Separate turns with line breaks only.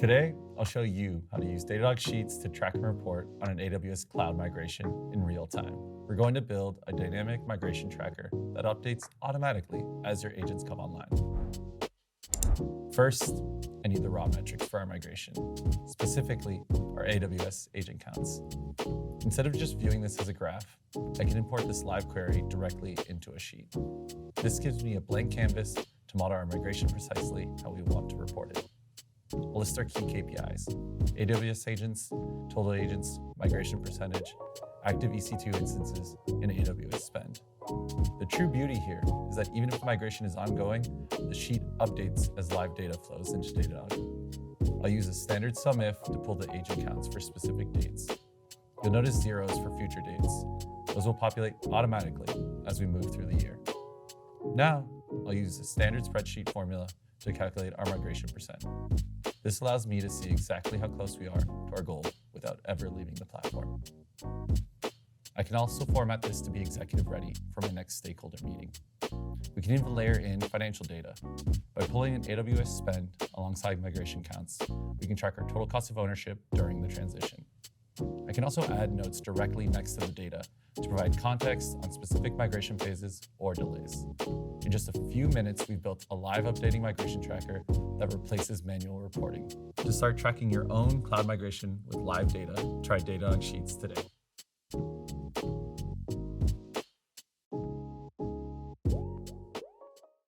Today, I'll show you how to use Datadog Sheets to track and report on an AWS cloud migration in real time. We're going to build a dynamic migration tracker that updates automatically as your agents come online. First, I need the raw metrics for our migration, specifically our AWS agent counts. Instead of just viewing this as a graph, I can import this live query directly into a sheet. This gives me a blank canvas to model our migration precisely how we want to report it. We'll list our key KPIs: AWS agents, total agents, migration percentage, active EC2 instances, and AWS spend. The true beauty here is that even if the migration is ongoing, the sheet updates as live data flows into Datadog. I'll use a standard SUMIF to pull the agent counts for specific dates. You'll notice zeros for future dates. Those will populate automatically as we move through the year. Now, I'll use a standard spreadsheet formula to calculate our migration percent. This allows me to see exactly how close we are to our goal without ever leaving the platform. I can also format this to be executive ready for my next stakeholder meeting. We can even layer in financial data. By pulling an AWS spend alongside migration counts, we can track our total cost of ownership during the transition. I can also add notes directly next to the data to provide context on specific migration phases or delays. In just a few minutes, we've built a live updating migration tracker that replaces manual reporting. To start tracking your own cloud migration with live data, try Datadog Sheets today.